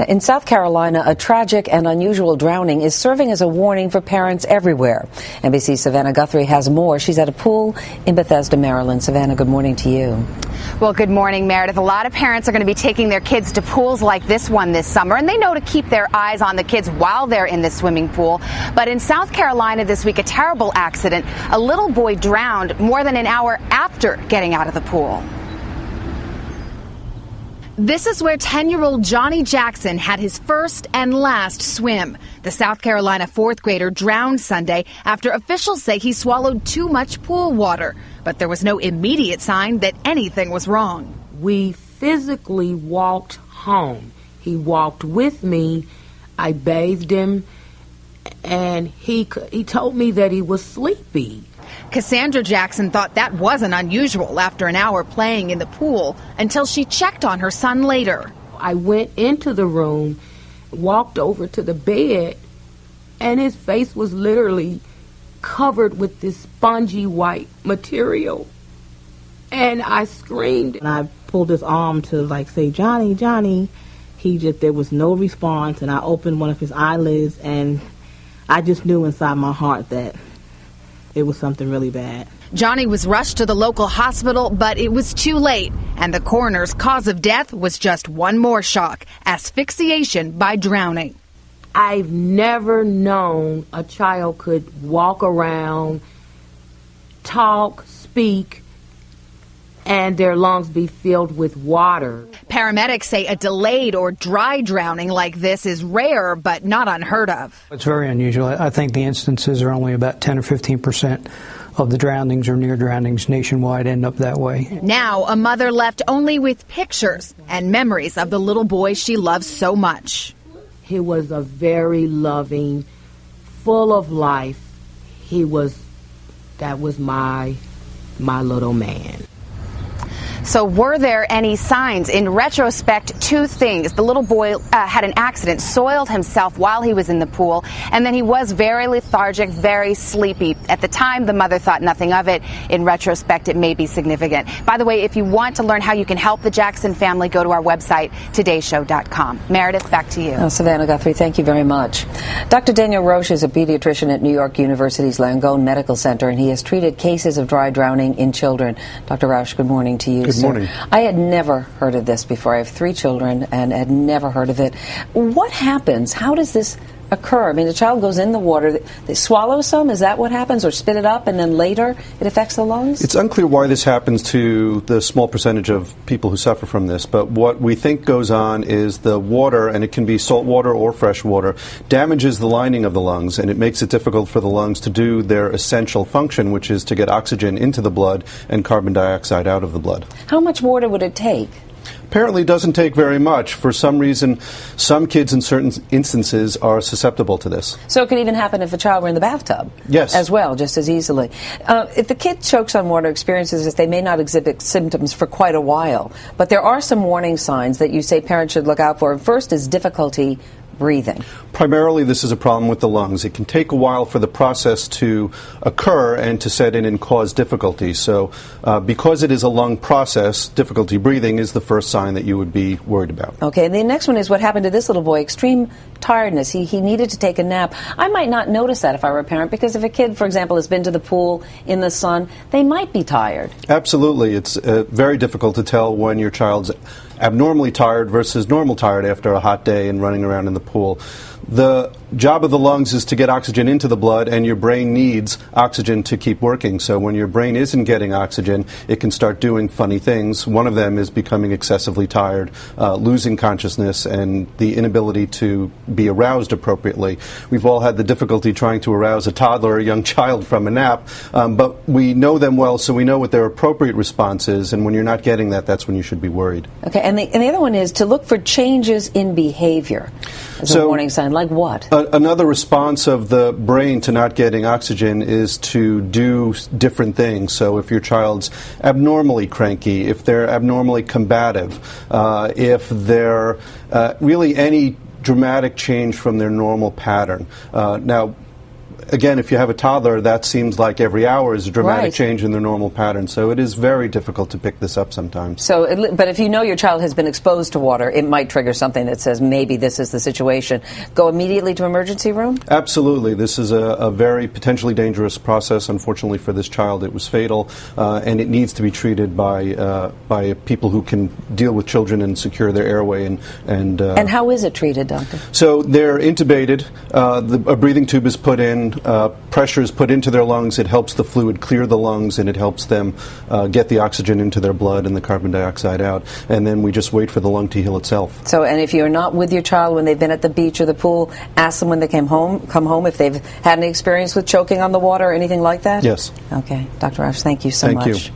In South Carolina, a tragic and unusual drowning is serving as a warning for parents everywhere. NBC's Savannah Guthrie has more. She's at a pool in Bethesda, Maryland. Savannah, good morning to you. Well, good morning, Meredith. A lot of parents are going to be taking their kids to pools like this one this summer, and they know to keep their eyes on the kids while they're in the swimming pool. But in South Carolina this week, a terrible accident. A little boy drowned more than an hour after getting out of the pool. This is where 10-year-old Johnny Jackson had his first and last swim. The South Carolina fourth grader drowned Sunday after officials say he swallowed too much pool water. But there was no immediate sign that anything was wrong. We physically walked home. He walked with me. I bathed him, and he told me that he was sleepy. Cassandra Jackson thought that wasn't unusual after an hour playing in the pool until she checked on her son later. I went into the room, walked over to the bed, and his face was literally covered with this spongy white material. And I screamed. And I pulled his arm to say, Johnny, Johnny. There was no response, and I opened one of his eyelids, and I just knew inside my heart that it was something really bad. Johnny was rushed to the local hospital, but it was too late, and the coroner's cause of death was just one more shock: asphyxiation by drowning. I've never known a child could walk around, talk, speak, and their lungs be filled with water. Paramedics say a delayed or dry drowning like this is rare, but not unheard of. It's very unusual. I think the instances are only about 10 or 15% of the drownings or near drownings nationwide end up that way. Now, a mother left only with pictures and memories of the little boy she loves so much. He was a very loving, full of life. That was my little man. So were there any signs? In retrospect, two things. The little boy had an accident, soiled himself while he was in the pool, and then he was very lethargic, very sleepy. At the time, the mother thought nothing of it. In retrospect, it may be significant. By the way, if you want to learn how you can help the Jackson family, go to our website, todayshow.com. Meredith, back to you. Savannah Guthrie, thank you very much. Dr. Daniel Roche is a pediatrician at New York University's Langone Medical Center, and he has treated cases of dry drowning in children. Dr. Roche, good morning to you. Good morning. I had never heard of this before. I have 3 children and had never heard of it. What happens? How does this occur? I mean, the child goes in the water, they swallow some, is that what happens, or spit it up, and then later it affects the lungs? It's unclear why this happens to the small percentage of people who suffer from this, but what we think goes on is the water, and it can be salt water or fresh water, damages the lining of the lungs, and it makes it difficult for the lungs to do their essential function, which is to get oxygen into the blood and carbon dioxide out of the blood. How much water would it take? Apparently doesn't take very much. For some reason, some kids in certain instances are susceptible to this. So it could even happen if a child were in the bathtub? Yes. As well, just as easily. If the kid chokes on water, experiences this, they may not exhibit symptoms for quite a while. But there are some warning signs that you say parents should look out for. First is difficulty breathing. Primarily, this is a problem with the lungs. It can take a while for the process to occur and to set in and cause difficulty. So because it is a lung process, difficulty breathing is the first sign that you would be worried about. Okay, and the next one is what happened to this little boy, extreme tiredness. He needed to take a nap. I might not notice that if I were a parent, because if a kid, for example, has been to the pool in the sun, they might be tired. Absolutely. It's very difficult to tell when your child's abnormally tired versus normal tired after a hot day and running around in the pool. The job of the lungs is to get oxygen into the blood, and your brain needs oxygen to keep working. So when your brain isn't getting oxygen, it can start doing funny things. One of them is becoming excessively tired, losing consciousness, and the inability to be aroused appropriately. We've all had the difficulty trying to arouse a toddler or a young child from a nap, but we know them well, so we know what their appropriate response is, and when you're not getting that, that's when you should be worried. Okay, and the other one is to look for changes in behavior as a warning sign. Like what? Another response of the brain to not getting oxygen is to do different things. So if your child's abnormally cranky, if they're abnormally combative, if they're really any dramatic change from their normal pattern. Now, again, if you have a toddler, that seems like every hour is a dramatic Right. change in their normal pattern. So it is very difficult to pick this up sometimes. So, but if you know your child has been exposed to water, it might trigger something that says maybe this is the situation. Go immediately to emergency room? Absolutely. This is a very potentially dangerous process. Unfortunately for this child, it was fatal, and it needs to be treated by people who can deal with children and secure their airway. And how is it treated, doctor? So they're intubated. A breathing tube is put in. Pressure is put into their lungs. It helps the fluid clear the lungs, and it helps them get the oxygen into their blood and the carbon dioxide out. And then we just wait for the lung to heal itself. So, and if you're not with your child when they've been at the beach or the pool, ask them when they come home if they've had any experience with choking on the water or anything like that? Yes. Okay. Dr. Rausch, thank you so Thank much. you.